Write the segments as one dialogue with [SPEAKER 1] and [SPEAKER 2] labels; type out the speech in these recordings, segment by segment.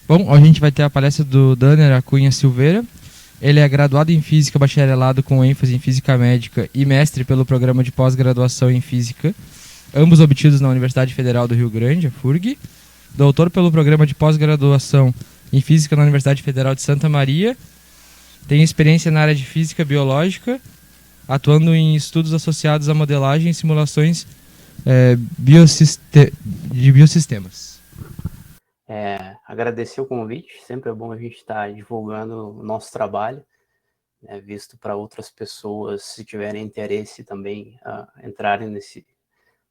[SPEAKER 1] Bom, a gente vai ter a palestra do Danner Acunha Silveira. Ele é graduado em Física, bacharelado com ênfase em Física Médica e mestre pelo programa de pós-graduação em Física, ambos obtidos na Universidade Federal do Rio Grande, a FURG. Doutor pelo programa de pós-graduação em Física na Universidade Federal de Santa Maria. Tem experiência na área de Física Biológica, atuando em estudos associados à modelagem e simulações de biosistemas.
[SPEAKER 2] Agradecer o convite, sempre é bom a gente estar divulgando o nosso trabalho, né, visto para outras pessoas, se tiverem interesse também, entrarem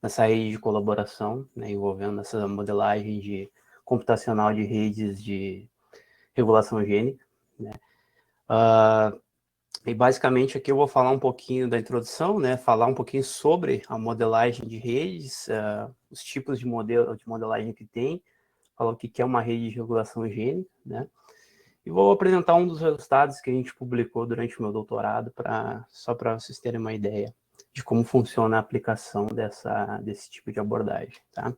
[SPEAKER 2] nessa rede de colaboração, né, envolvendo essa modelagem computacional de redes de regulação gênica, né. E basicamente aqui eu vou falar um pouquinho da introdução, né, falar um pouquinho sobre a modelagem de redes, os tipos de modelagem que tem, falar o que é uma rede de regulação gênica, né? E vou apresentar um dos resultados que a gente publicou durante o meu doutorado, só para vocês terem uma ideia de como funciona a aplicação desse tipo de abordagem, tá?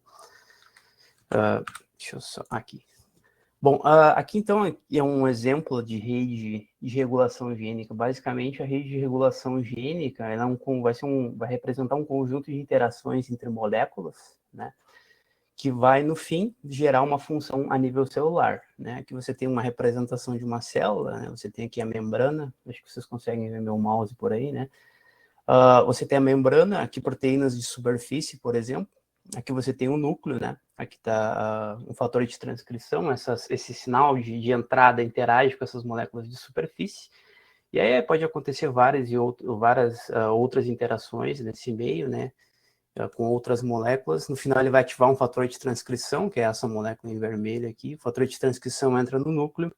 [SPEAKER 2] Deixa eu só... Aqui. Bom, aqui então é um exemplo de rede de regulação gênica. Basicamente, a rede de regulação gênica ela vai representar um conjunto de interações entre moléculas, né? Que vai, no fim, gerar uma função a nível celular, né? Aqui você tem uma representação de uma célula, né? Você tem aqui a membrana, acho que vocês conseguem ver meu mouse por aí, né? Você tem a membrana, aqui proteínas de superfície, por exemplo. Aqui você tem o núcleo, né? Aqui está um fator de transcrição, esse sinal de entrada interage com essas moléculas de superfície. E aí pode acontecer várias outras interações nesse meio, né? Com outras moléculas. No final ele vai ativar um fator de transcrição, que é essa molécula em vermelho aqui. O fator de transcrição entra no núcleo,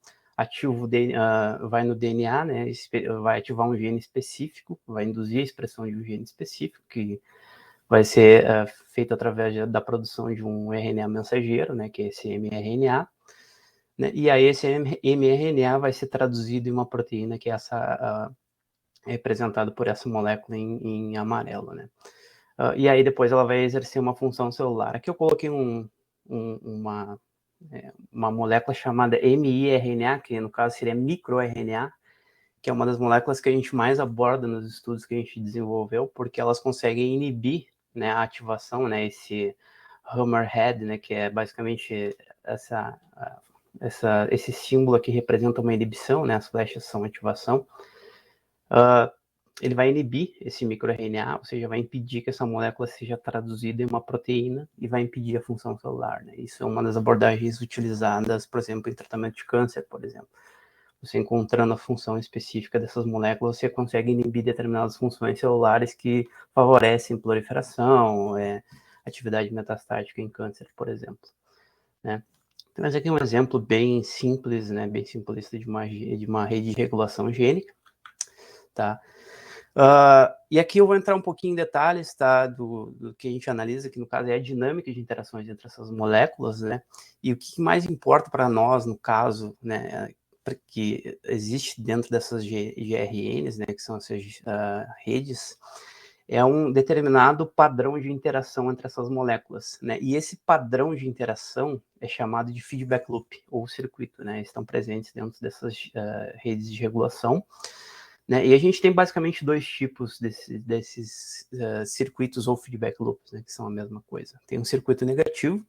[SPEAKER 2] vai no DNA, né? Vai ativar um gene específico, vai induzir a expressão de um gene específico, que vai ser feito através da produção de um RNA mensageiro, né? Que é esse mRNA. Né? E aí esse mRNA vai ser traduzido em uma proteína, que é representado por essa molécula em amarelo, né? E aí depois ela vai exercer uma função celular. Aqui eu coloquei uma molécula chamada miRNA, que no caso seria microRNA, que é uma das moléculas que a gente mais aborda nos estudos que a gente desenvolveu, porque elas conseguem inibir, né, a ativação, né, esse hammerhead, né, que é basicamente esse símbolo que representa uma inibição, né, as flechas são ativação. Ele vai inibir esse microRNA, ou seja, vai impedir que essa molécula seja traduzida em uma proteína e vai impedir a função celular, né? Isso é uma das abordagens utilizadas, por exemplo, em tratamento de câncer, por exemplo. Você encontrando a função específica dessas moléculas, você consegue inibir determinadas funções celulares que favorecem proliferação, atividade metastática em câncer, por exemplo, né? Então, esse aqui é um exemplo bem simples, né, bem simplista de uma rede de regulação gênica, tá? E aqui eu vou entrar um pouquinho em detalhes, tá, do que a gente analisa, que no caso é a dinâmica de interações entre essas moléculas, né, e o que mais importa para nós, no caso, né, que existe dentro dessas GRNs, né, que são essas redes, é um determinado padrão de interação entre essas moléculas, né, e esse padrão de interação é chamado de feedback loop, ou circuito, né, estão presentes dentro dessas redes de regulação, né? E a gente tem basicamente dois tipos desses circuitos ou feedback loops, né, que são a mesma coisa. Tem um circuito negativo,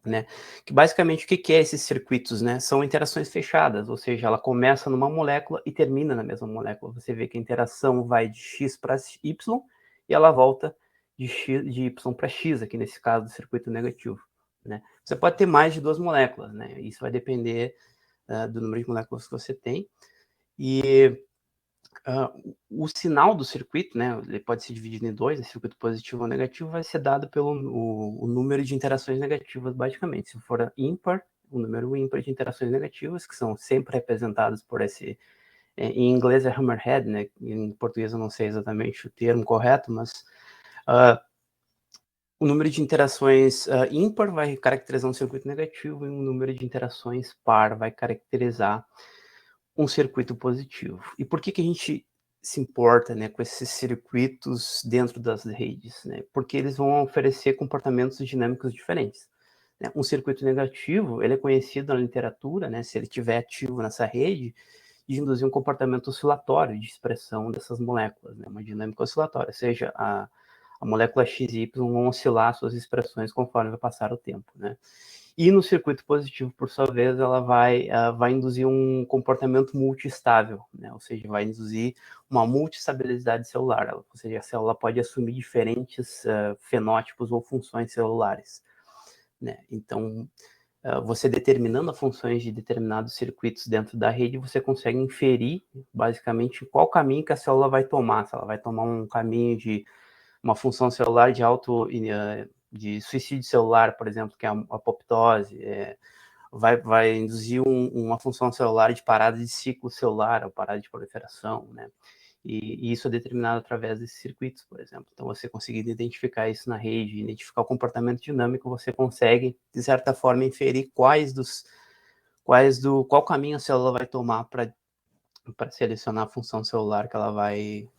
[SPEAKER 2] né, que basicamente o que é esses circuitos, né? São interações fechadas, ou seja, ela começa numa molécula e termina na mesma molécula. Você vê que a interação vai de X para Y e ela volta de Y para X, aqui nesse caso do circuito negativo, né? Você pode ter mais de duas moléculas, né? Isso vai depender do número de moléculas que você tem. E o sinal do circuito, né, ele pode ser dividido em dois, circuito positivo ou negativo, vai ser dado pelo o número de interações negativas, basicamente. Se for ímpar, o número ímpar de interações negativas, que são sempre representadas por esse... em inglês é hammerhead, né, em português eu não sei exatamente o termo correto, mas o número de interações ímpar vai caracterizar um circuito negativo e o número de interações par vai caracterizar um circuito positivo. E por que a gente se importa, né, com esses circuitos dentro das redes, né? Porque eles vão oferecer comportamentos dinâmicos diferentes, né? Um circuito negativo, ele é conhecido na literatura, né, se ele estiver ativo nessa rede, de induzir um comportamento oscilatório de expressão dessas moléculas, né, uma dinâmica oscilatória, ou seja, a molécula X e Y vão oscilar suas expressões conforme vai passar o tempo, né? E no circuito positivo, por sua vez, ela vai induzir um comportamento multiestável, né? Ou seja, vai induzir uma multistabilidade celular, ou seja, a célula pode assumir diferentes fenótipos ou funções celulares, né? Então, você determinando as funções de determinados circuitos dentro da rede, você consegue inferir, basicamente, qual caminho que a célula vai tomar. Se ela vai tomar um caminho de uma função celular de suicídio celular, por exemplo, que é a apoptose, vai induzir uma função celular de parada de ciclo celular, ou parada de proliferação, né? E isso é determinado através desses circuitos, por exemplo. Então, você conseguindo identificar isso na rede, identificar o comportamento dinâmico, você consegue, de certa forma, inferir qual caminho a célula vai tomar para selecionar a função celular que ela vai,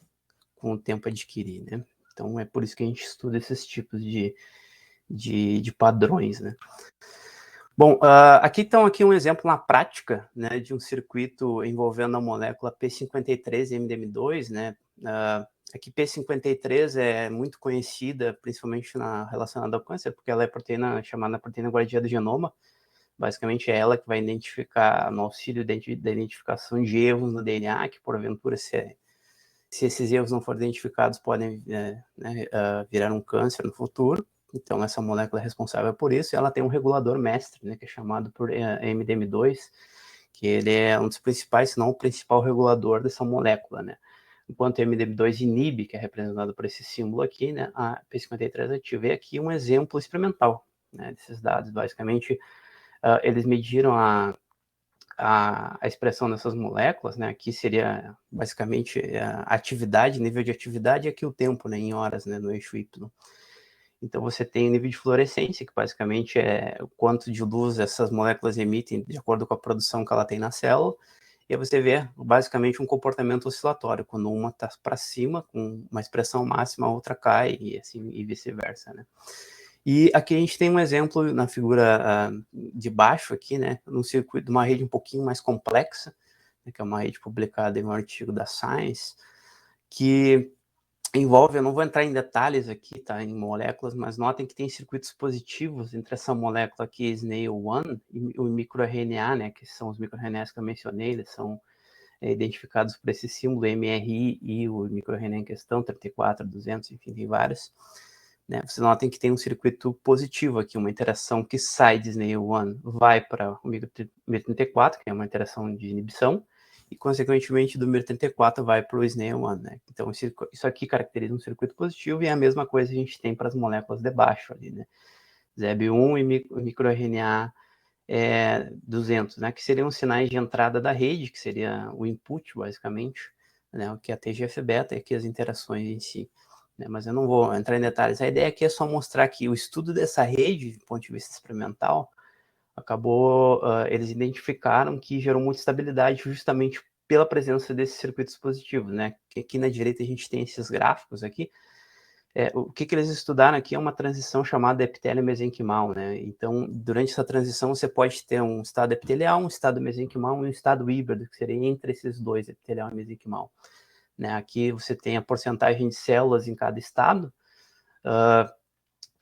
[SPEAKER 2] com o tempo, adquirir, né? Então, é por isso que a gente estuda esses tipos de padrões, né? Bom, aqui um exemplo na prática, né, de um circuito envolvendo a molécula P53 e MDM2, né? Aqui P53 é muito conhecida, principalmente relacionada ao câncer, porque ela é chamada proteína guardiã do genoma. Basicamente é ela que vai identificar, no auxílio da identificação de erros no DNA, que porventura, se esses erros não forem identificados, podem virar um câncer no futuro. Então, essa molécula é responsável por isso, e ela tem um regulador mestre, né, que é chamado por MDM2, que ele é um dos principais, se não o principal regulador dessa molécula, né? Enquanto o MDM2 inibe, que é representado por esse símbolo aqui, né, a P53 ativa. E aqui um exemplo experimental, né, desses dados. Basicamente, eles mediram a expressão dessas moléculas, né? Aqui seria basicamente a atividade, nível de atividade, e aqui o tempo, né, em horas, né, no eixo Y. Então, você tem nível de fluorescência, que basicamente é o quanto de luz essas moléculas emitem de acordo com a produção que ela tem na célula. E aí você vê, basicamente, um comportamento oscilatório. Quando uma está para cima, com uma expressão máxima, a outra cai, e assim, e vice-versa, né? E aqui a gente tem um exemplo na figura de baixo aqui, né? Num circuito de uma rede um pouquinho mais complexa, né, que é uma rede publicada em um artigo da Science, que envolve, eu não vou entrar em detalhes aqui, tá, em moléculas, mas notem que tem circuitos positivos entre essa molécula aqui, SNAIL1, e o microRNA, né, que são os microRNAs que eu mencionei, eles são identificados por esse símbolo MRI e o microRNA em questão, 34, 200, enfim, tem vários. Né? Vocês notem que tem um circuito positivo aqui, uma interação que sai de SNAIL1, vai para o MIR34, que é uma interação de inibição, e, consequentemente, do MIR34 vai para o SNAIL1, né? Então, isso aqui caracteriza um circuito positivo, e é a mesma coisa que a gente tem para as moléculas de baixo ali, né? ZEB1 e microRNA 200, né? Que seriam sinais de entrada da rede, que seria o input, basicamente, né? O que é a TGF-beta e aqui as interações em si. Né? Mas eu não vou entrar em detalhes. A ideia aqui é só mostrar que o estudo dessa rede, do ponto de vista experimental, acabou, eles identificaram que gerou muita estabilidade justamente pela presença desses circuitos positivos, né? Que aqui na direita a gente tem esses gráficos aqui. O que eles estudaram aqui é uma transição chamada epitélio mesenquimal, né? Então, durante essa transição, você pode ter um estado epitelial, um estado mesenquimal e um estado híbrido, que seria entre esses dois, epitelial e mesenquimal. Né? Aqui você tem a porcentagem de células em cada estado,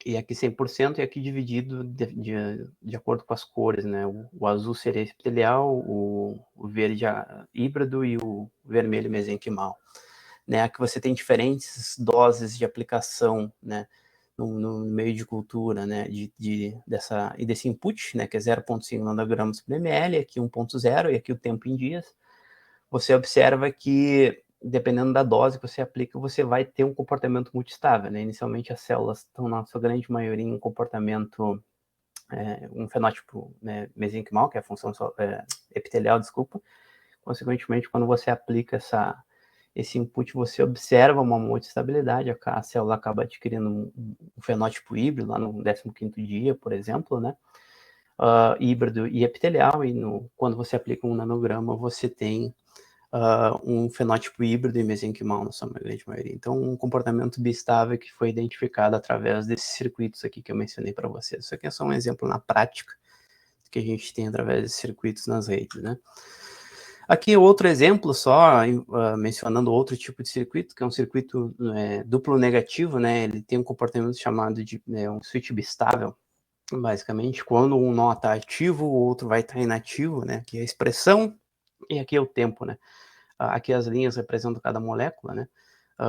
[SPEAKER 2] e aqui 100%, e aqui dividido de acordo com as cores, né? O azul seria epitelial, o verde híbrido e o vermelho mesenquimal. Né? Aqui você tem diferentes doses de aplicação, né? No meio de cultura, né? Desse input, né? Que é 0,5 nanogramas por ml, aqui 1,0, e aqui o tempo em dias. Você observa que, dependendo da dose que você aplica, você vai ter um comportamento muito estável, né? Inicialmente, as células estão, na sua grande maioria, em comportamento, um fenótipo, né, mesenquimal, que é a função epitelial, desculpa. Consequentemente, quando você aplica esse input, você observa uma muita estabilidade, a célula acaba adquirindo um fenótipo híbrido, lá no 15º dia, por exemplo, né? Híbrido e epitelial, e quando você aplica um nanograma, você tem um fenótipo híbrido e mesenquimal na sua grande maioria. Então, um comportamento bistável que foi identificado através desses circuitos aqui que eu mencionei para vocês. Isso aqui é só um exemplo na prática que a gente tem através desses circuitos nas redes, né? Aqui outro exemplo, só mencionando outro tipo de circuito, que é um circuito duplo negativo, né? Ele tem um comportamento chamado de um switch bistável, basicamente, quando um nó está ativo, o outro vai estar inativo, né? Aqui é a expressão e aqui é o tempo, né? Aqui as linhas representam cada molécula, né?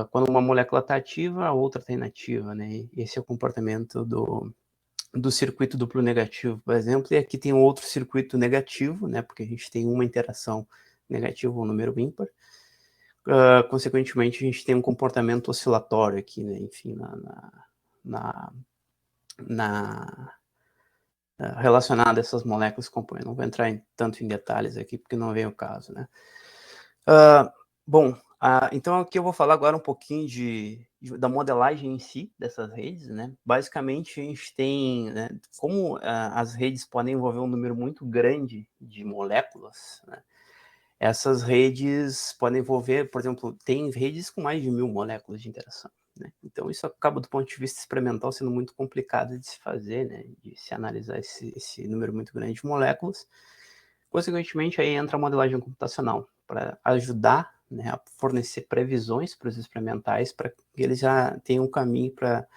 [SPEAKER 2] Quando uma molécula está ativa, a outra está inativa, né? E esse é o comportamento do circuito duplo negativo, por exemplo, e aqui tem outro circuito negativo, né? Porque a gente tem uma interação negativa, um número ímpar. Consequentemente, a gente tem um comportamento oscilatório aqui, né? Enfim, relacionado a essas moléculas componentes. Não vou entrar tanto em detalhes aqui, porque não vem o caso, né? Então aqui eu vou falar agora um pouquinho da modelagem em si dessas redes, né? Basicamente, a gente tem, né, como as redes podem envolver um número muito grande de moléculas, né? Essas redes podem envolver, por exemplo, tem redes com mais de 1000 moléculas de interação, né? Então isso acaba, do ponto de vista experimental, sendo muito complicado de se fazer, né? De se analisar esse número muito grande de moléculas. Consequentemente, aí entra a modelagem computacional, para ajudar, né, a fornecer previsões para os experimentais, para que eles já tenham um caminho para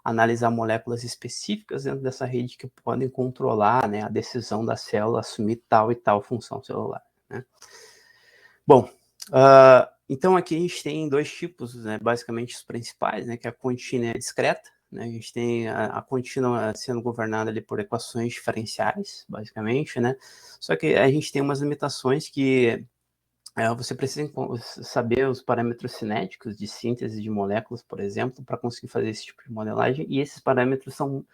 [SPEAKER 2] analisar moléculas específicas dentro dessa rede que podem controlar, né, a decisão da célula assumir tal e tal função celular, né? Bom, então aqui a gente tem dois tipos, né, basicamente os principais, né, que é a contínua e a discreta, né? A gente tem a contínua sendo governada ali por equações diferenciais, basicamente, né? Só que a gente tem umas limitações que você precisa saber os parâmetros cinéticos de síntese de moléculas, por exemplo, para conseguir fazer esse tipo de modelagem, e esses parâmetros são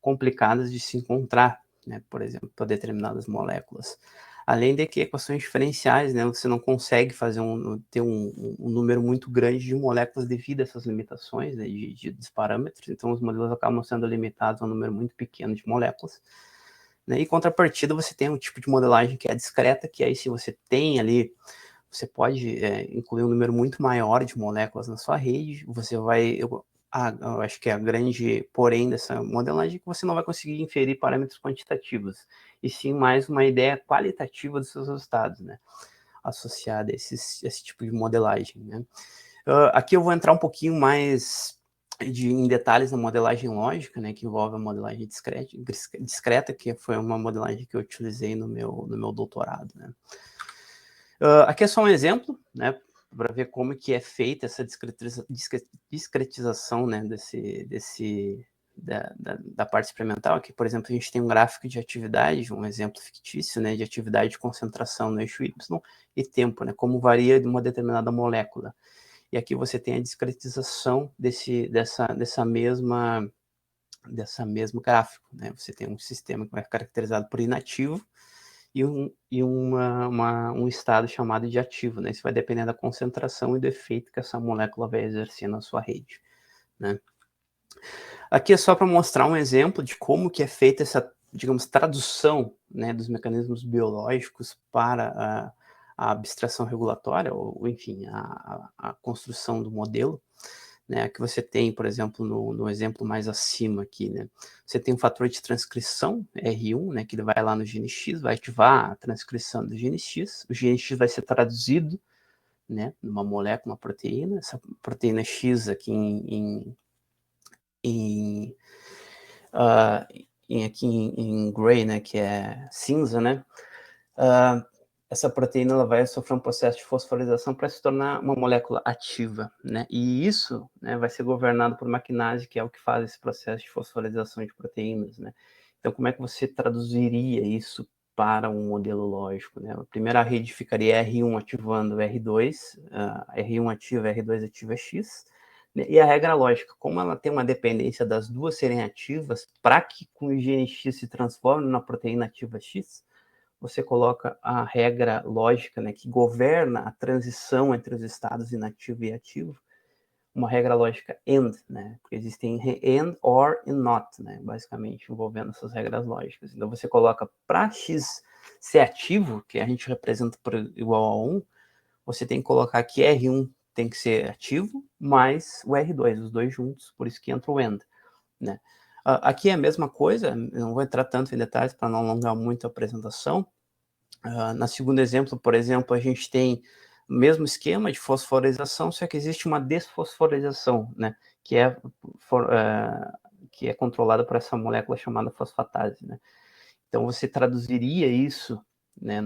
[SPEAKER 2] complicados de se encontrar, né, por exemplo, para determinadas moléculas. Além de que equações diferenciais, né, você não consegue ter um número muito grande de moléculas devido a essas limitações, né, dos parâmetros, então os modelos acabam sendo limitados a um número muito pequeno de moléculas, né? Em contrapartida, você tem um tipo de modelagem que é discreta, que aí se você tem ali, você pode incluir um número muito maior de moléculas na sua rede, você vai... eu acho que é a grande porém dessa modelagem, que você não vai conseguir inferir parâmetros quantitativos, e sim mais uma ideia qualitativa dos seus resultados, né, associada a esse tipo de modelagem, né. Aqui eu vou entrar um pouquinho mais em detalhes na modelagem lógica, né, que envolve a modelagem discreta, que foi uma modelagem que eu utilizei no meu doutorado, né. Aqui é só um exemplo, né, para ver como que é feita essa discretização, né, da parte experimental. Aqui, por exemplo, a gente tem um gráfico de atividade, um exemplo fictício, né, de atividade de concentração no eixo Y e tempo, né, como varia de uma determinada molécula. E aqui você tem a discretização dessa mesmo gráfico, né? Você tem um sistema que vai caracterizado por inativo e um estado chamado de ativo, né? Isso vai depender da concentração e do efeito que essa molécula vai exercer na sua rede, né? Aqui é só para mostrar um exemplo de como que é feita essa, digamos, tradução, né, dos mecanismos biológicos para a abstração regulatória, ou enfim, a construção do modelo, né, que você tem, por exemplo, no exemplo mais acima aqui, né, você tem um fator de transcrição, R1, né, que ele vai lá no gene X, vai ativar a transcrição do gene X, o gene X vai ser traduzido, né, numa molécula, uma proteína, essa proteína X aqui aqui em gray, né, que é cinza, né, essa proteína ela vai sofrer um processo de fosforilação para se tornar uma molécula ativa, né? E isso, né, vai ser governado por uma quinase, que é o que faz esse processo de fosforilação de proteínas, né? Então, como é que você traduziria isso para um modelo lógico, né? A primeira rede ficaria R1 ativando R2, R1 ativa, R2 ativa X, né? E a regra lógica, como ela tem uma dependência das duas serem ativas, para que o gene X se transforme na proteína ativa X, você coloca a regra lógica, né, que governa a transição entre os estados inativo e ativo, uma regra lógica AND, né, porque existem AND, OR e NOT, né, basicamente envolvendo essas regras lógicas. Então você coloca para X ser ativo, que a gente representa por igual a 1, você tem que colocar que R1 tem que ser ativo, mais o R2, os dois juntos, por isso que entra o AND, né? Aqui é a mesma coisa, eu não vou entrar tanto em detalhes para não alongar muito a apresentação. Na segundo exemplo, por exemplo, a gente tem o mesmo esquema de fosforização, só que existe uma desfosforização, né? Que é controlada por essa molécula chamada fosfatase, né? Então, você traduziria isso, né,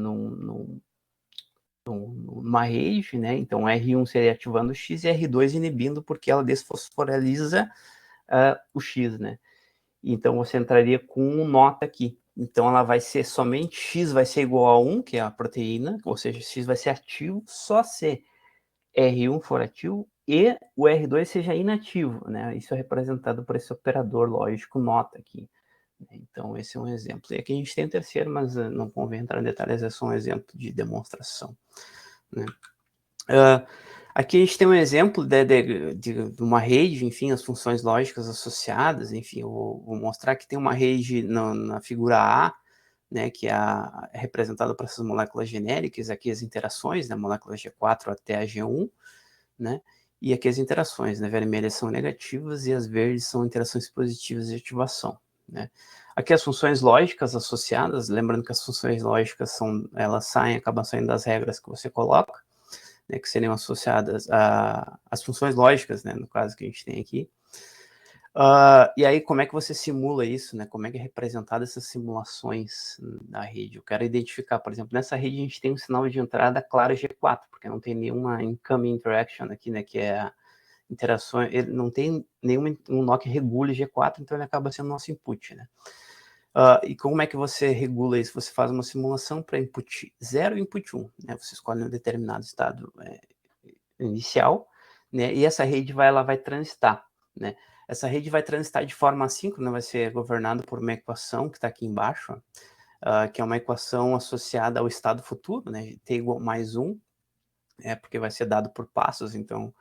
[SPEAKER 2] numa rede, né? Então, R1 seria ativando o X e R2 inibindo, porque ela desfosforiliza o X, né? Então, você entraria com um nota aqui. Então, ela vai ser somente X vai ser igual a 1, que é a proteína, ou seja, X vai ser ativo só se R1 for ativo e o R2 seja inativo, né? Isso é representado por esse operador lógico nota aqui. Então, esse é um exemplo. E aqui a gente tem o terceiro, mas não convém entrar em detalhes, é só um exemplo de demonstração, né? Aqui a gente tem um exemplo de uma rede, enfim, as funções lógicas associadas, enfim, eu vou mostrar que tem uma rede na figura A, né, que é representada por essas moléculas genéricas, aqui as interações, né, moléculas G4 até a G1, né, e aqui as interações, né, vermelhas são negativas e as verdes são interações positivas de ativação, né. Aqui as funções lógicas associadas, lembrando que as funções lógicas elas acabam saindo das regras que você coloca, né, que seriam associadas às funções lógicas, né, no caso que a gente tem aqui. E aí, como é que você simula isso, né? Como é que é representado essas simulações na rede? Eu quero identificar, por exemplo, nessa rede a gente tem um sinal de entrada claro G4, porque não tem nenhuma incoming interaction aqui, né, que é a interação, ele não tem nenhum knock regule G4, então ele acaba sendo nosso input, né? E como é que você regula isso? Você faz uma simulação para input 0 e input 1, né? Você escolhe um determinado estado inicial, né? E essa rede ela vai transitar, né? Essa rede vai transitar de forma assíncrona, vai ser governada por uma equação que está aqui embaixo, que é uma equação associada ao estado futuro, né? T igual mais 1, porque vai ser dado por passos, então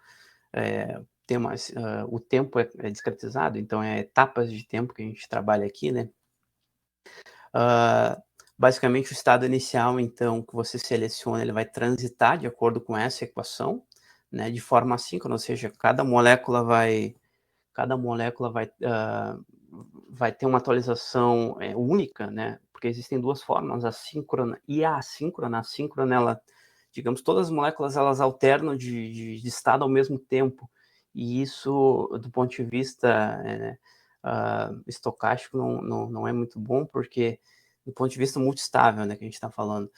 [SPEAKER 2] o tempo é discretizado, então é etapas de tempo que a gente trabalha aqui, né? Basicamente, o estado inicial, então, que você seleciona, ele vai transitar de acordo com essa equação, né, de forma assíncrona, ou seja, cada molécula vai ter uma atualização única, né, porque existem duas formas, a síncrona e a assíncrona. A assíncrona, ela, digamos, todas as moléculas, elas alternam de estado ao mesmo tempo, e isso, do ponto de vista estocástico, não é muito bom, porque do ponto de vista multistável, né, que a gente está falando,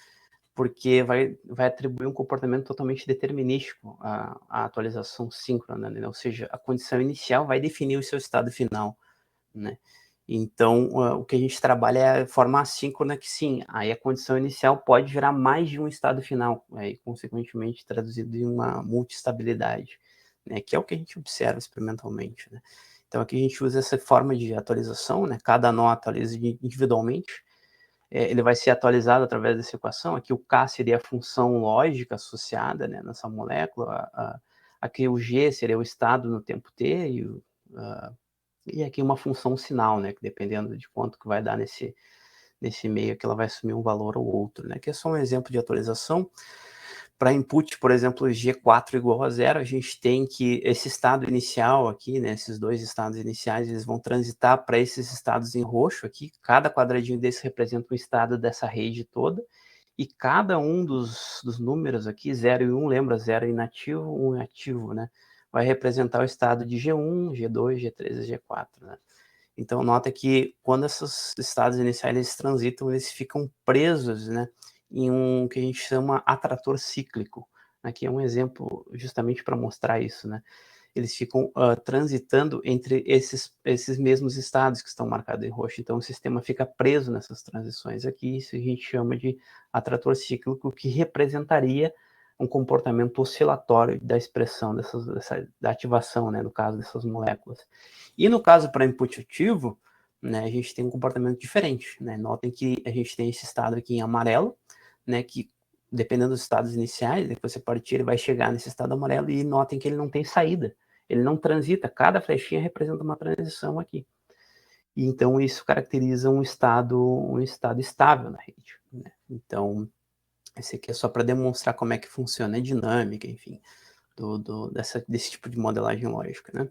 [SPEAKER 2] porque vai atribuir um comportamento totalmente determinístico à atualização síncrona, né? Ou seja, a condição inicial vai definir o seu estado final, né? Então, o que a gente trabalha é a forma assíncrona, que sim, aí a condição inicial pode gerar mais de um estado final, aí, consequentemente, traduzido em uma multistabilidade, né? Que é o que a gente observa experimentalmente, né? Então, aqui a gente usa essa forma de atualização, né? Cada nó atualiza individualmente, ele vai ser atualizado através dessa equação. Aqui o K seria a função lógica associada, né, nessa molécula, aqui o G seria o estado no tempo T, e aqui uma função sinal, né, que dependendo de quanto que vai dar nesse meio, que ela vai assumir um valor ou outro, né, que é só um exemplo de atualização. Para input, por exemplo, G4 igual a 0, a gente tem que esse estado inicial aqui, né, esses dois estados iniciais, eles vão transitar para esses estados em roxo aqui, cada quadradinho desse representa um estado dessa rede toda, e cada um dos números aqui, 0 e 1, lembra, 0 é inativo, 1 é ativo, né, vai representar o estado de G1, G2, G3 e G4, né. Então, nota que quando esses estados iniciais eles transitam, eles ficam presos, né, em um que a gente chama atrator cíclico. Aqui é um exemplo justamente para mostrar isso, né? Eles ficam transitando entre esses mesmos estados que estão marcados em roxo. Então, o sistema fica preso nessas transições aqui. Isso a gente chama de atrator cíclico, que representaria um comportamento oscilatório da expressão da ativação, né, no caso dessas moléculas. E no caso para input ativo, né, a gente tem um comportamento diferente, né? Notem que a gente tem esse estado aqui em amarelo, né, que dependendo dos estados iniciais, depois você partir, ele vai chegar nesse estado amarelo, e notem que ele não tem saída, ele não transita, cada flechinha representa uma transição aqui. E então isso caracteriza um estado estável na rede, né? Então, Esse aqui é só para demonstrar como é que funciona a dinâmica, enfim, desse tipo de modelagem lógica, né?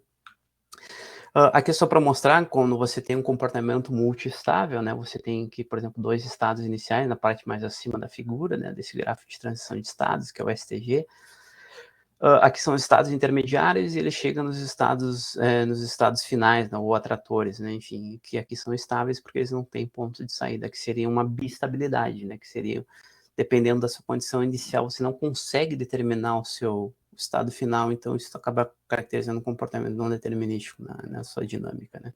[SPEAKER 2] Aqui é só para mostrar quando você tem um comportamento multiestável, né? Você tem aqui, por exemplo, dois estados iniciais na parte mais acima da figura, né? Desse gráfico de transição de estados, que é o STG. Aqui são os estados intermediários e ele chega nos estados finais, né, ou atratores, né, enfim, que aqui são estáveis porque eles não têm ponto de saída, que seria uma bistabilidade, né, que seria, dependendo da sua condição inicial, você não consegue determinar o seu estado final, então isso acaba caracterizando um comportamento não determinístico na sua dinâmica, né.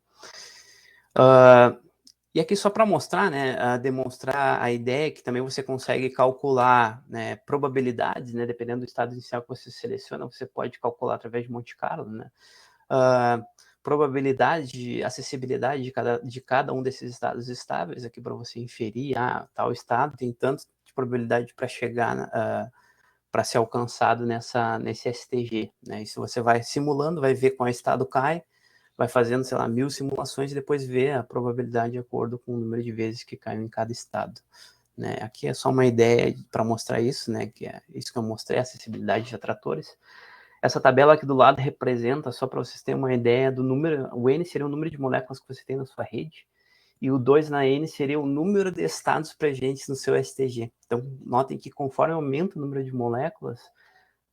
[SPEAKER 2] E aqui só para mostrar, né, demonstrar a ideia que também você consegue calcular, né, probabilidades, né, dependendo do estado inicial que você seleciona, você pode calcular através de Monte Carlo, né, probabilidade, acessibilidade de cada um desses estados estáveis, aqui para você inferir, tal estado tem tanto de probabilidade para chegar, para ser alcançado nesse STG, né, e se você vai simulando, vai ver qual estado cai, vai fazendo, sei lá, 1000 simulações e depois vê a probabilidade de acordo com o número de vezes que caiu em cada estado. Né? Aqui é só uma ideia para mostrar isso, né? Que é isso que eu mostrei, a acessibilidade de atratores. Essa tabela aqui do lado representa, só para vocês terem uma ideia do número, o N seria o número de moléculas que você tem na sua rede, e o 2 na N seria o número de estados presentes no seu STG. Então, notem que conforme aumenta o número de moléculas,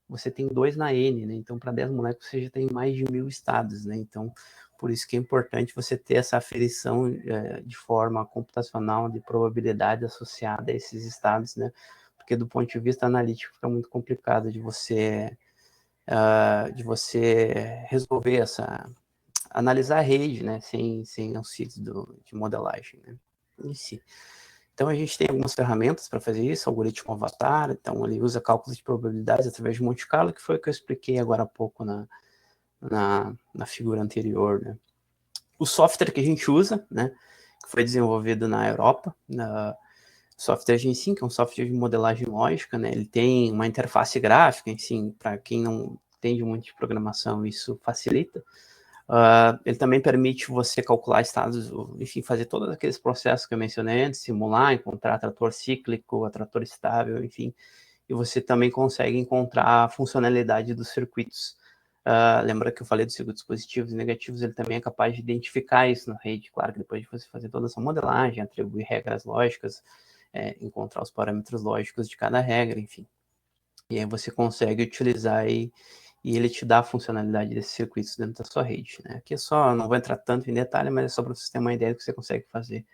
[SPEAKER 2] você tem 2 na N, né? Então, para 10 moléculas, você já tem mais de 1000 estados, né? Então, por isso que é importante você ter essa aferição de forma computacional de probabilidade associada a esses estados, né? Porque do ponto de vista analítico fica muito complicado de você resolver analisar a rede, né? Sem auxílio de modelagem, né? Em si. Então, a gente tem algumas ferramentas para fazer isso, algoritmo Avatar, então ele usa cálculos de probabilidades através de Monte Carlo, que foi o que eu expliquei agora há pouco na figura anterior, né? O software que a gente usa, né, que foi desenvolvido na Europa, software Gensim, que é um software de modelagem lógica, né, ele tem uma interface gráfica, enfim, para quem não entende muito de programação, isso facilita. Ele também permite você calcular estados, enfim, fazer todos aqueles processos que eu mencionei antes, simular, encontrar atrator cíclico, atrator estável, enfim, e você também consegue encontrar a funcionalidade dos circuitos. Lembra que eu falei dos circuitos positivos e negativos, ele também é capaz de identificar isso na rede, claro que depois de você fazer toda essa modelagem, atribuir regras lógicas, encontrar os parâmetros lógicos de cada regra, enfim. E aí você consegue utilizar e ele te dá a funcionalidade desses circuitos dentro da sua rede, né? Aqui é só, não vou entrar tanto em detalhe, mas é só para vocês terem uma ideia do que você consegue fazer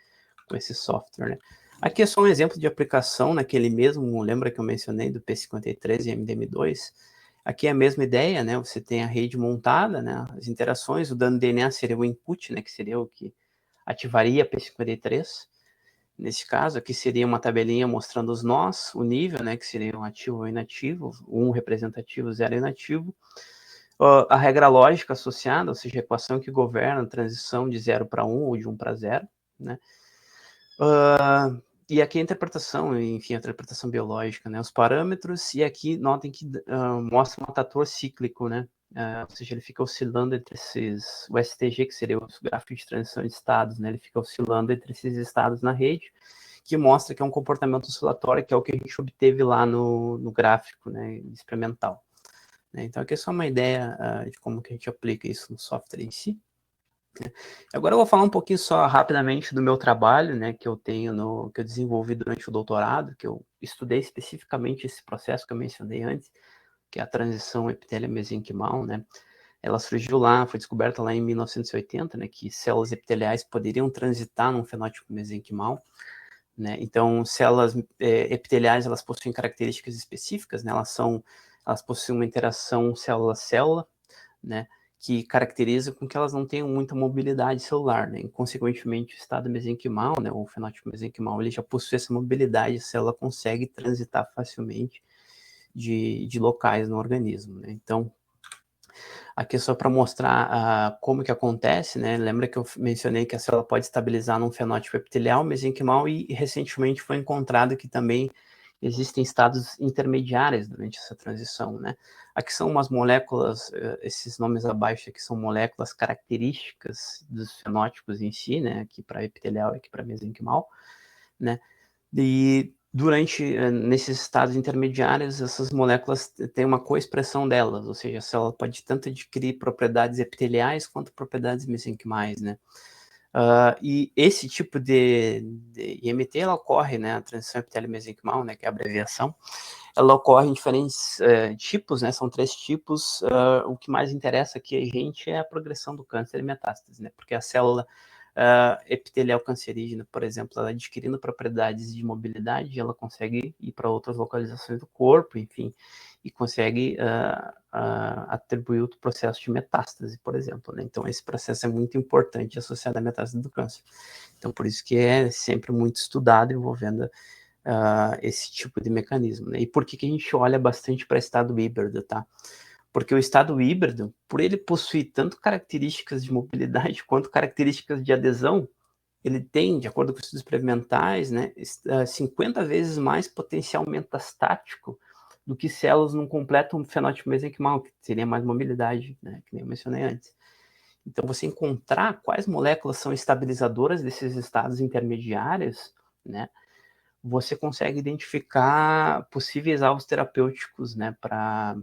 [SPEAKER 2] com esse software, né? Aqui é só um exemplo de aplicação naquele mesmo, lembra que eu mencionei do P53 e MDM2? Aqui é a mesma ideia, né? Você tem a rede montada, né? As interações, o dano DNA seria o input, né? Que seria o que ativaria P53. Nesse caso, aqui seria uma tabelinha mostrando os nós, o nível, né? Que seria um ativo ou inativo, 1 representativo, 0 inativo. A regra lógica associada, ou seja, a equação que governa a transição de 0 para 1 ou de 1 para 0, né? E aqui a interpretação, enfim, a interpretação biológica, né? Os parâmetros, e aqui notem que mostra um atrator cíclico, né? Ou seja, ele fica oscilando entre o STG, que seria o gráfico de transição de estados, né? Ele fica oscilando entre esses estados na rede, que mostra que é um comportamento oscilatório, que é o que a gente obteve lá no gráfico, né, experimental. Né? Então, aqui é só uma ideia de como que a gente aplica isso no software em si. Agora eu vou falar um pouquinho só rapidamente do meu trabalho, né, que eu desenvolvi durante o doutorado, que eu estudei especificamente esse processo que eu mencionei antes, que é a transição epitélio-mesenquimal, né? Ela surgiu lá, foi descoberta lá em 1980, né, que células epiteliais poderiam transitar num fenótipo mesenquimal, né? Então, células epiteliais, elas possuem características específicas, né? Elas possuem uma interação célula-célula, né, que caracteriza com que elas não tenham muita mobilidade celular, né? E, consequentemente, o estado mesenquimal, né, ou o fenótipo mesenquimal, ele já possui essa mobilidade, a célula consegue transitar facilmente de locais no organismo, né? Então, aqui é só para mostrar como que acontece, né? Lembra que eu mencionei que a célula pode estabilizar num fenótipo epitelial, mesenquimal, e recentemente foi encontrado que também existem estados intermediários durante essa transição, né? Aqui são umas moléculas, esses nomes abaixo aqui são moléculas características dos fenótipos em si, né? Aqui para epitelial e aqui para mesenquimal, né? E nesses estados intermediários, essas moléculas têm uma coexpressão delas, ou seja, a célula pode tanto adquirir propriedades epiteliais quanto propriedades mesenquimais, né? E esse tipo de IMT, ela ocorre, né, a transição epitélio-mesenquimal, né, que é a abreviação, ela ocorre em diferentes tipos, né, são 3 tipos. O que mais interessa aqui a gente é a progressão do câncer e metástase, né, porque a célula epitelial cancerígena, por exemplo, ela adquirindo propriedades de mobilidade, ela consegue ir para outras localizações do corpo, enfim, e consegue atribuir o processo de metástase, por exemplo, né? Então, esse processo é muito importante associado à metástase do câncer. Então, por isso que é sempre muito estudado envolvendo esse tipo de mecanismo, né? E por que a gente olha bastante para estado híbrido, tá? Porque o estado híbrido, por ele possuir tanto características de mobilidade quanto características de adesão, ele tem, de acordo com estudos experimentais, né, 50 vezes mais potencial metastático do que células num completo fenótipo mesenquimal, que seria mais mobilidade, né, que nem eu mencionei antes. Então, você encontrar quais moléculas são estabilizadoras desses estados intermediários, né, você consegue identificar possíveis alvos terapêuticos, né, para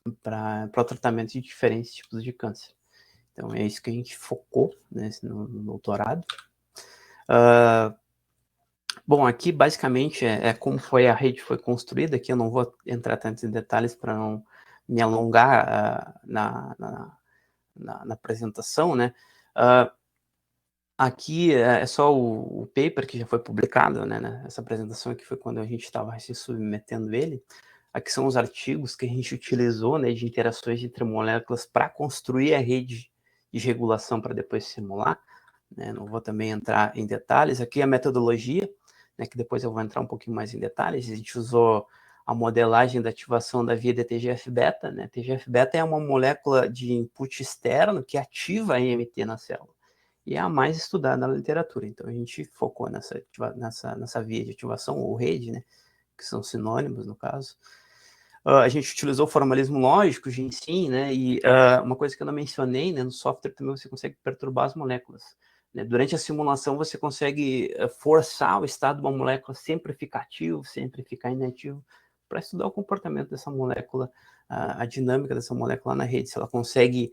[SPEAKER 2] o tratamento de diferentes tipos de câncer. Então, é isso que a gente focou, né, no doutorado. Bom, aqui basicamente como a rede foi construída. Aqui eu não vou entrar tanto em detalhes para não me alongar na apresentação, né? Aqui é só o paper que já foi publicado, né? Essa apresentação aqui foi quando a gente estava se submetendo ele. Aqui são os artigos que a gente utilizou, né, de interações entre moléculas para construir a rede de regulação para depois simular, né? Não vou também entrar em detalhes. Aqui a metodologia, né, que depois eu vou entrar um pouquinho mais em detalhes. A gente usou a modelagem da ativação da via de TGF-beta, né? TGF-beta é uma molécula de input externo que ativa a IMT na célula. E é a mais estudada na literatura. Então, a gente focou nessa via de ativação, ou rede, né, que são sinônimos, no caso. A gente utilizou o formalismo lógico, Gensim, né, e uma coisa que eu não mencionei, né, no software também você consegue perturbar as moléculas. Né? Durante a simulação, você consegue forçar o estado de uma molécula sempre ficar ativo, sempre ficar inativo, para estudar o comportamento dessa molécula, a dinâmica dessa molécula na rede, se ela consegue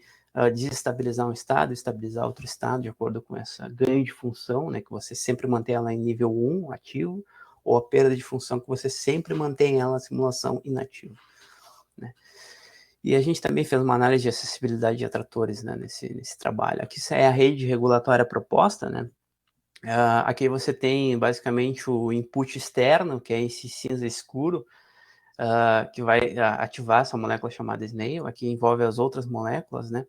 [SPEAKER 2] desestabilizar um estado, estabilizar outro estado, de acordo com essa ganho de função, né, que você sempre mantém ela em nível 1, ativo, ou a perda de função, que você sempre mantém ela na simulação inativa. Né? E a gente também fez uma análise de acessibilidade de atratores, né, nesse trabalho. Aqui é a rede regulatória proposta, né? Aqui você tem basicamente o input externo, que é esse cinza escuro, que vai ativar essa molécula chamada snail. Aqui envolve as outras moléculas, né?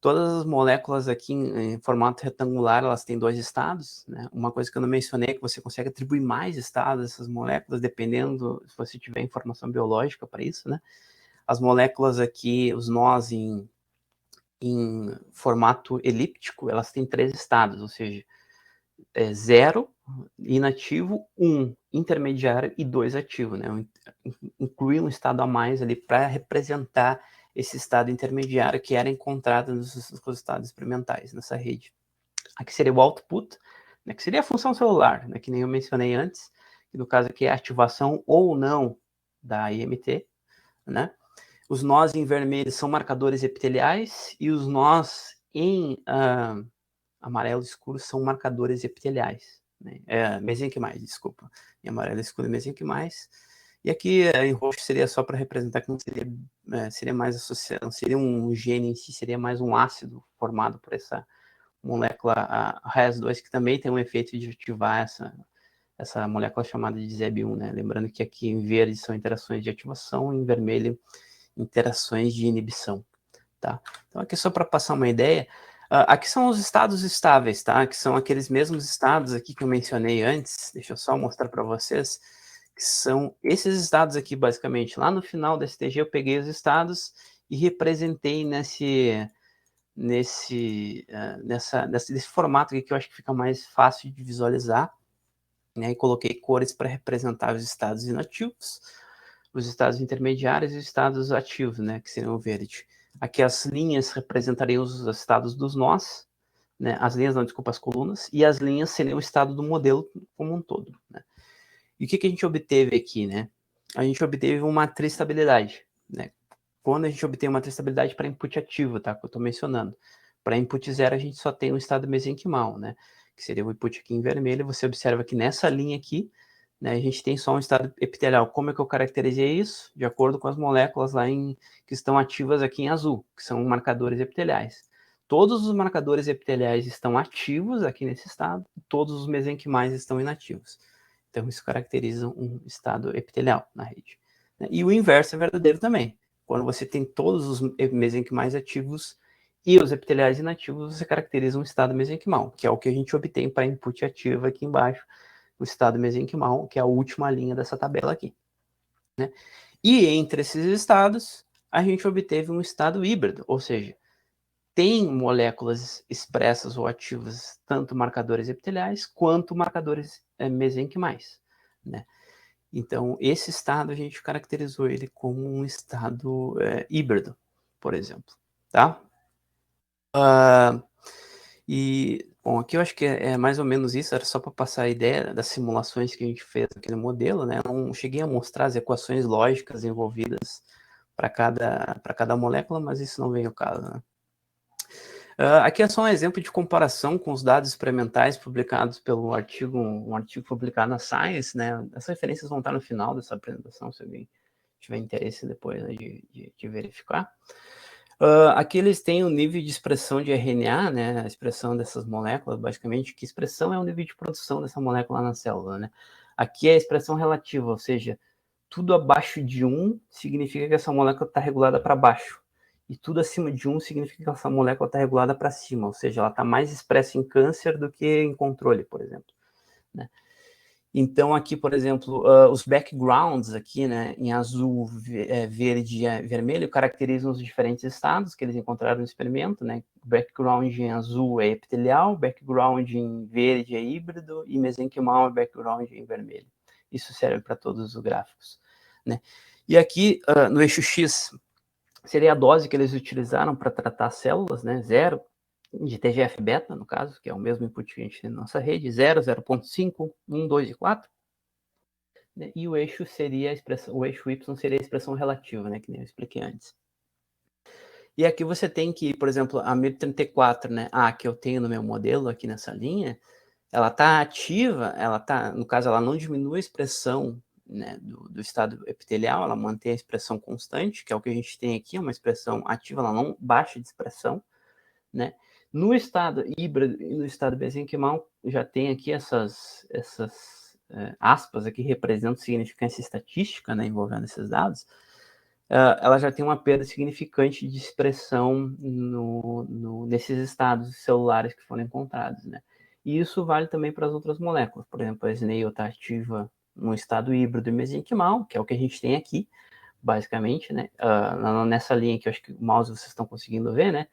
[SPEAKER 2] Todas as moléculas aqui em formato retangular, elas têm 2 estados, né? Uma coisa que eu não mencionei é que você consegue atribuir mais estados a essas moléculas, dependendo se você tiver informação biológica para isso, né? As moléculas aqui, os nós em formato elíptico, elas têm 3 estados, ou seja, 0, inativo, 1, intermediário e 2, ativo, né? Inclui um estado a mais ali para representar esse estado intermediário que era encontrado nos resultados experimentais nessa rede. Aqui seria o output, né, que seria a função celular, né, que nem eu mencionei antes, que no caso aqui é a ativação ou não da IMT, né? Os nós em vermelho são marcadores epiteliais e os nós em amarelo escuro são marcadores epiteliais, né? Mesenquimais, desculpa. Em amarelo escuro e mesenquimais. E aqui em roxo seria só para representar que não seria mais associado, não seria um gene em si, seria mais um ácido formado por essa molécula a RAS2, que também tem um efeito de ativar essa molécula chamada de ZEB1, né? Lembrando que aqui em verde são interações de ativação, em vermelho interações de inibição, tá? Então aqui só para passar uma ideia, aqui são os estados estáveis, tá? Que são aqueles mesmos estados aqui que eu mencionei antes. Deixa eu só mostrar para vocês, que são esses estados aqui, basicamente. Lá no final da STG eu peguei os estados e representei nesse formato aqui, que eu acho que fica mais fácil de visualizar, né? E coloquei cores para representar os estados inativos, os estados intermediários e os estados ativos, né? Que seriam o verde. Aqui as linhas representariam os estados dos nós, né? As linhas, não, desculpa, as colunas, e as linhas seriam o estado do modelo como um todo, né? E o que a gente obteve aqui, né? A gente obteve uma tristabilidade, né? Quando a gente obtém uma tristabilidade para input ativo, tá? Que eu estou mencionando. Para input zero, a gente só tem um estado mesenquimal, né? Que seria o input aqui em vermelho. Você observa que nessa linha aqui, né, a gente tem só um estado epitelial. Como é que eu caracterizei isso? De acordo com as moléculas lá que estão ativas aqui em azul, que são marcadores epiteliais. Todos os marcadores epiteliais estão ativos aqui nesse estado, todos os mesenquimais estão inativos. Então, isso caracteriza um estado epitelial na rede. E o inverso é verdadeiro também. Quando você tem todos os mesenquimais ativos e os epiteliais inativos, você caracteriza um estado mesenquimal, que é o que a gente obtém para input ativo aqui embaixo, o estado mesenquimal, que é a última linha dessa tabela aqui. Né? E entre esses estados, a gente obteve um estado híbrido, ou seja, tem moléculas expressas ou ativas, tanto marcadores epiteliais quanto marcadores mesenquimais, né? Então, esse estado a gente caracterizou ele como um estado híbrido, por exemplo, tá? Bom, aqui eu acho que é mais ou menos isso, era só para passar a ideia das simulações que a gente fez naquele modelo, né? Eu não cheguei a mostrar as equações lógicas envolvidas para cada molécula, mas isso não vem ao caso, né? Aqui é só um exemplo de comparação com os dados experimentais publicados pelo artigo, um artigo publicado na Science, né? As referências vão estar no final dessa apresentação, se alguém tiver interesse depois, né, de verificar. Aqui eles têm o nível de expressão de RNA, né? A expressão dessas moléculas, basicamente, que expressão é o nível de produção dessa molécula na célula, né? Aqui é a expressão relativa, ou seja, tudo abaixo de 1 significa que essa molécula está regulada para baixo. E tudo acima de 1 significa que essa molécula está regulada para cima, ou seja, ela está mais expressa em câncer do que em controle, por exemplo. Né? Então, aqui, por exemplo, os backgrounds aqui, né, em azul, verde e vermelho, caracterizam os diferentes estados que eles encontraram no experimento, né? Background em azul é epitelial, background em verde é híbrido e mesenquimal é background em vermelho. Isso serve para todos os gráficos, né? E aqui, no eixo X, seria a dose que eles utilizaram para tratar as células, né? 0 de TGF-beta, no caso, que é o mesmo input que a gente tem na nossa rede, 0, 0.5, 1, 2 e 4. Né? E o eixo seria a expressão, o eixo Y seria a expressão relativa, né? Que nem eu expliquei antes. E aqui você tem que, por exemplo, a 1034, né? Que eu tenho no meu modelo aqui nessa linha, ela está ativa, no caso, ela não diminui a expressão, né, do estado epitelial, ela mantém a expressão constante, que é o que a gente tem aqui, uma expressão ativa, ela não baixa de expressão, né? No estado híbrido e no estado mesenquimal, já tem aqui essas aspas aqui representam significância estatística, né, envolvendo esses dados. Ela já tem uma perda significante de expressão nesses estados celulares que foram encontrados, né? E isso vale também para as outras moléculas. Por exemplo, a snail está ativa no estado híbrido e mesenquimal, que é o que a gente tem aqui, basicamente, né? Nessa linha que eu acho que o mouse vocês estão conseguindo ver, né?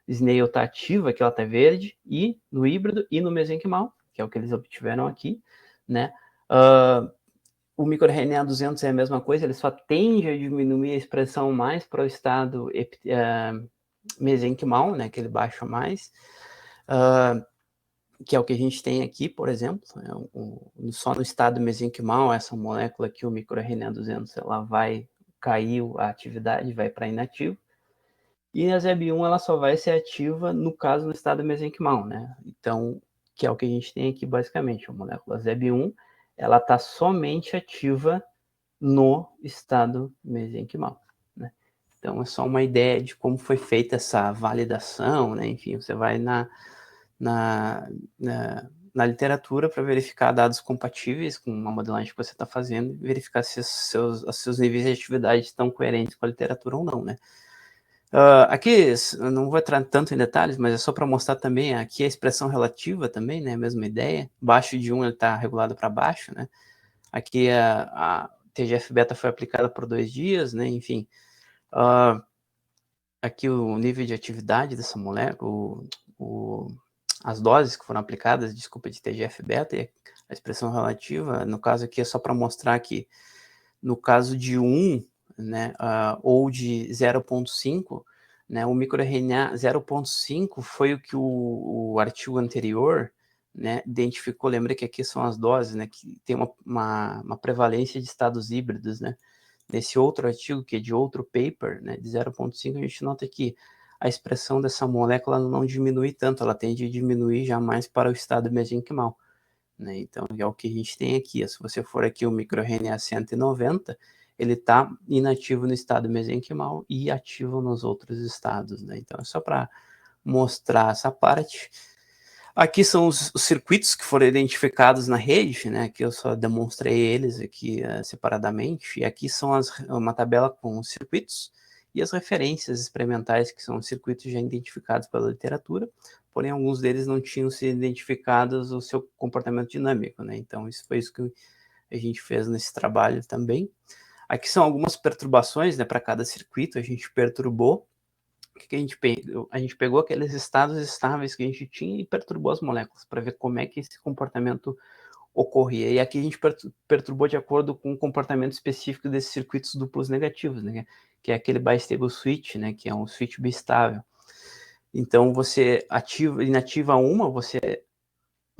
[SPEAKER 2] Snail está ativa, que ela está verde, e no híbrido e no mesenquimal, que é o que eles obtiveram aqui, né? O microRNA 200 é a mesma coisa, ele só tende a diminuir a expressão mais para o estado mesenquimal, né, que ele baixa mais, que é o que a gente tem aqui, por exemplo, só no estado mesenquimal, essa molécula aqui, o microRNA 200, ela vai cair a atividade, vai para inativo, e a ZEB1 ela só vai ser ativa, no caso, no estado mesenquimal, né? Então, que é o que a gente tem aqui, basicamente, a molécula ZEB1, ela está somente ativa no estado mesenquimal, né? Então, é só uma ideia de como foi feita essa validação, né? Enfim, você vai na literatura para verificar dados compatíveis com uma modelagem que você está fazendo e verificar se os seus níveis de atividade estão coerentes com a literatura ou não, né? Aqui, eu não vou entrar tanto em detalhes, mas é só para mostrar também, aqui a expressão relativa também, né, a mesma ideia, baixo de 1 ele está regulado para baixo, né, aqui a TGF-beta foi aplicada por 2 dias, né, enfim, aqui o nível de atividade dessa molécula, as doses que foram aplicadas, desculpa, de TGF-beta e a expressão relativa, no caso aqui é só para mostrar que no caso de 1, né, ou de 0.5, né, o microRNA 0.5 foi o que o artigo anterior, né, identificou, lembra que aqui são as doses, né, que tem uma prevalência de estados híbridos, né. Nesse outro artigo, que é de outro paper, né, de 0,5, a gente nota que a expressão dessa molécula não diminui tanto, ela tende a diminuir já mais para o estado mesenquimal, né. Então, é o que a gente tem aqui. Se você for aqui o microRNA 190, ele está inativo no estado mesenquimal e ativo nos outros estados, né. Então, é só para mostrar essa parte. Aqui são os circuitos que foram identificados na rede, né, que eu só demonstrei eles aqui separadamente, e aqui são uma tabela com os circuitos e as referências experimentais, que são os circuitos já identificados pela literatura, porém alguns deles não tinham sido identificados o seu comportamento dinâmico, né, então isso foi isso que a gente fez nesse trabalho também. Aqui são algumas perturbações, né, para cada circuito, a gente perturbou. O que a gente pegou? A gente pegou aqueles estados estáveis que a gente tinha e perturbou as moléculas para ver como é que esse comportamento ocorria. E aqui a gente perturbou de acordo com o comportamento específico desses circuitos duplos negativos, né? Que é aquele bistable switch, né? Que é um switch bistável. Então você inativa uma, você,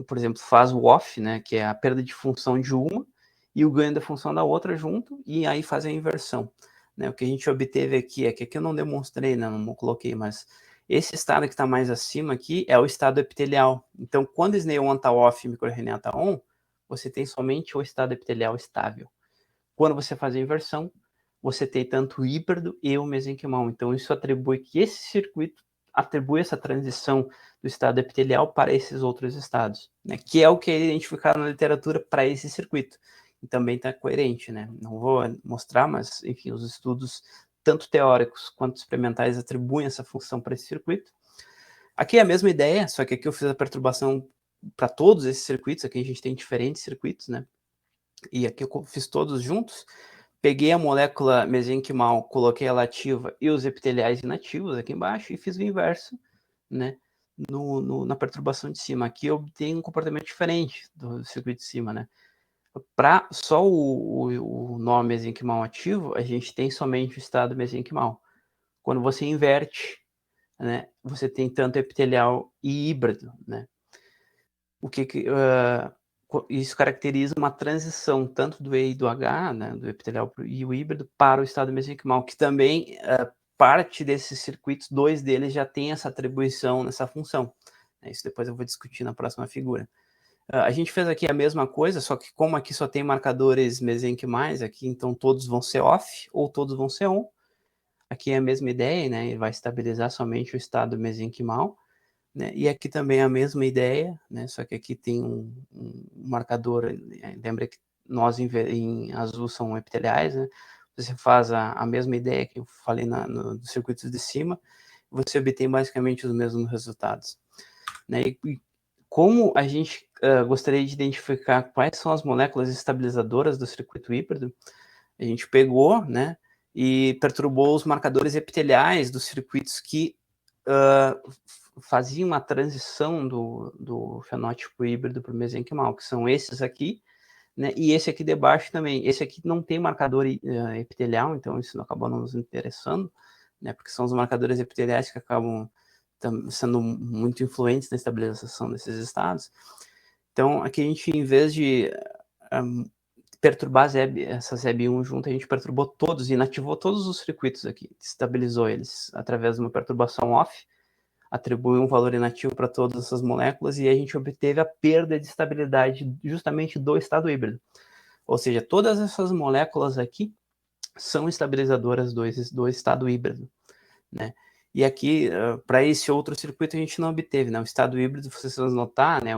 [SPEAKER 2] por exemplo, faz o off, né? Que é a perda de função de uma e o ganho da função da outra junto, e aí faz a inversão. Né? O que a gente obteve aqui é que aqui eu não demonstrei, né? Não coloquei, mas esse estado que está mais acima aqui é o estado epitelial. Então, quando SNAIL1 está off e microRNA está on, você tem somente o estado epitelial estável. Quando você faz a inversão, você tem tanto o híbrido e o mesenquimal. Então, isso atribui que esse circuito atribui essa transição do estado epitelial para esses outros estados, né? Que é o que é identificado na literatura para esse circuito. E também está coerente, né? Não vou mostrar, mas, enfim, os estudos, tanto teóricos quanto experimentais, atribuem essa função para esse circuito. Aqui é a mesma ideia, só que aqui eu fiz a perturbação para todos esses circuitos. Aqui a gente tem diferentes circuitos, né? E aqui eu fiz todos juntos. Peguei a molécula mesenquimal, coloquei ela ativa e os epiteliais inativos aqui embaixo e fiz o inverso, né, na perturbação de cima. Aqui eu obtenho um comportamento diferente do circuito de cima, né. Para só o nó mesenquimal ativo, a gente tem somente o estado mesenquimal. Quando você inverte, né, você tem tanto epitelial e híbrido, né. O que isso caracteriza uma transição tanto do E e do H, né, do epitelial e o híbrido, para o estado mesenquimal, que também parte desses circuitos, 2 deles já tem essa atribuição nessa função. Isso depois eu vou discutir na próxima figura. A gente fez aqui a mesma coisa, só que como aqui só tem marcadores mesenquimais, aqui então todos vão ser off ou todos vão ser on. Aqui é a mesma ideia, né, e vai estabilizar somente o estado mesenquimal. Né? E aqui também é a mesma ideia, né? Só que aqui tem um marcador, lembra que nós em azul são epiteliais, né? Você faz a mesma ideia que eu falei nos circuitos de cima, você obtém basicamente os mesmos resultados. Né? E como a gente gostaria de identificar quais são as moléculas estabilizadoras do circuito híbrido, a gente pegou, né, e perturbou os marcadores epiteliais dos circuitos que faziam uma transição do fenótipo híbrido para o mesenquimal, que são esses aqui, né, e esse aqui de baixo também. Esse aqui não tem marcador epitelial, então isso acabou não nos interessando, né, porque são os marcadores epiteliais que acabam sendo muito influentes na estabilização desses estados. Então, aqui a gente, em vez de perturbar essa ZEB1 junto, a gente perturbou todos, inativou todos os circuitos aqui, estabilizou eles através de uma perturbação off, atribuiu um valor inativo para todas essas moléculas e a gente obteve a perda de estabilidade justamente do estado híbrido. Ou seja, todas essas moléculas aqui são estabilizadoras do estado híbrido, né? E aqui, para esse outro circuito, a gente não obteve, né? O estado híbrido, vocês vão notar, né?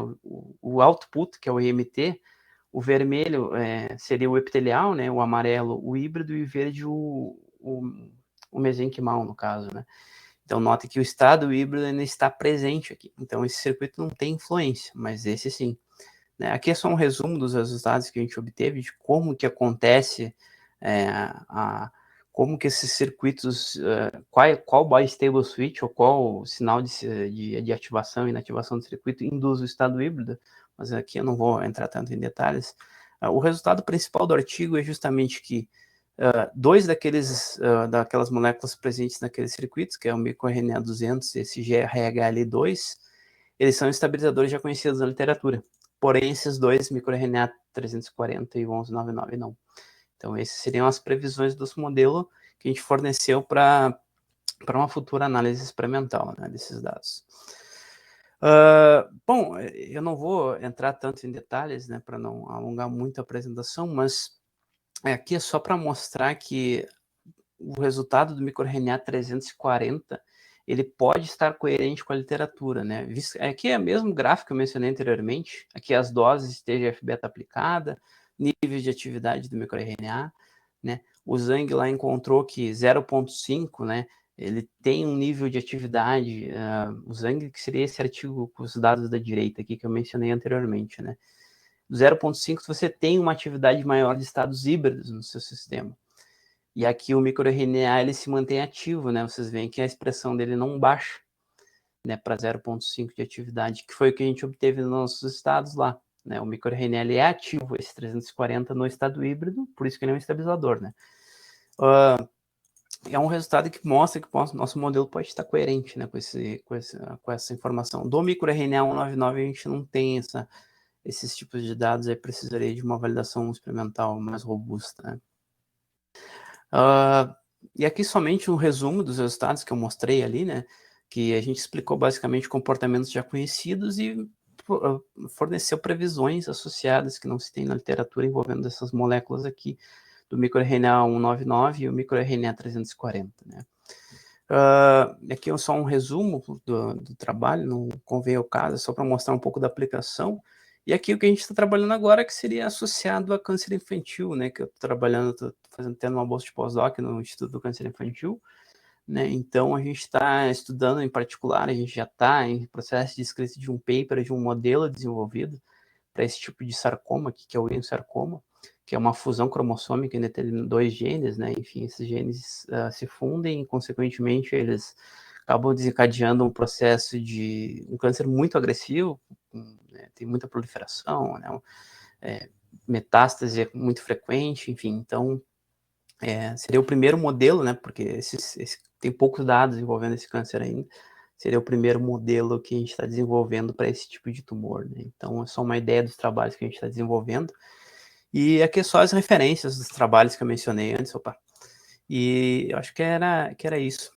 [SPEAKER 2] O output, que é o IMT, o vermelho seria o epitelial, né? O amarelo, o híbrido, e o verde, o mesenquimal, no caso, né? Então, note que o estado híbrido ainda está presente aqui. Então, esse circuito não tem influência, mas esse sim. Né? Aqui é só um resumo dos resultados que a gente obteve, de como que acontece, como que esses circuitos, qual bistable switch, ou qual sinal de ativação e inativação do circuito induz o estado híbrido, mas aqui eu não vou entrar tanto em detalhes. O resultado principal do artigo é justamente que dois daquelas moléculas presentes naqueles circuitos, que é o microRNA 200 e esse GRHL2, eles são estabilizadores já conhecidos na literatura. Porém, esses dois, microRNA 340 e o 1199, não. Então, essas seriam as previsões do modelo que a gente forneceu para uma futura análise experimental, né, desses dados. Bom, eu não vou entrar tanto em detalhes, né, para não alongar muito a apresentação, mas aqui é só para mostrar que o resultado do microRNA 340 ele pode estar coerente com a literatura, né? Aqui é o mesmo gráfico que eu mencionei anteriormente, aqui as doses de TGF-beta aplicada, níveis de atividade do microRNA, né? O Zhang lá encontrou que 0,5, né? Ele tem um nível de atividade, o Zhang, que seria esse artigo com os dados da direita aqui que eu mencionei anteriormente, né? 0,5 você tem uma atividade maior de estados híbridos no seu sistema. E aqui o microRNA ele se mantém ativo, né? Vocês veem que a expressão dele não baixa, né, para 0,5 de atividade, que foi o que a gente obteve nos nossos estados lá, né? O microRNA ele é ativo, esse 340 no estado híbrido, por isso que ele é um estabilizador, né? É um resultado que mostra que o nosso modelo pode estar coerente, né, com essa informação. Do microRNA 199 a gente não tem esses tipos de dados, aí precisaria de uma validação experimental mais robusta, né? E aqui somente um resumo dos resultados que eu mostrei ali, né? Que a gente explicou basicamente comportamentos já conhecidos e forneceu previsões associadas que não se tem na literatura envolvendo essas moléculas aqui, do microRNA 199 e o microRNA 340, né? Aqui é só um resumo do trabalho, não convém ao caso, é só para mostrar um pouco da aplicação. E aqui o que a gente está trabalhando agora é que seria associado a câncer infantil, né? Que eu estou trabalhando, tendo uma bolsa de pós-doc no Instituto do Câncer Infantil, né? Então a gente está estudando em particular, a gente já está em processo de escrita de um paper, de um modelo desenvolvido para esse tipo de sarcoma aqui, que é o sarcoma, que é uma fusão cromossômica entre dois genes, né? Enfim, esses genes se fundem e, consequentemente, eles acabam desencadeando um processo de um câncer muito agressivo, né? Tem muita proliferação, né? Metástase é muito frequente, enfim, então seria o primeiro modelo, né? Porque tem poucos dados envolvendo esse câncer ainda. Seria o primeiro modelo que a gente está desenvolvendo para esse tipo de tumor, né? Então, é só uma ideia dos trabalhos que a gente está desenvolvendo. E aqui é só as referências dos trabalhos que eu mencionei antes, E eu acho que era isso.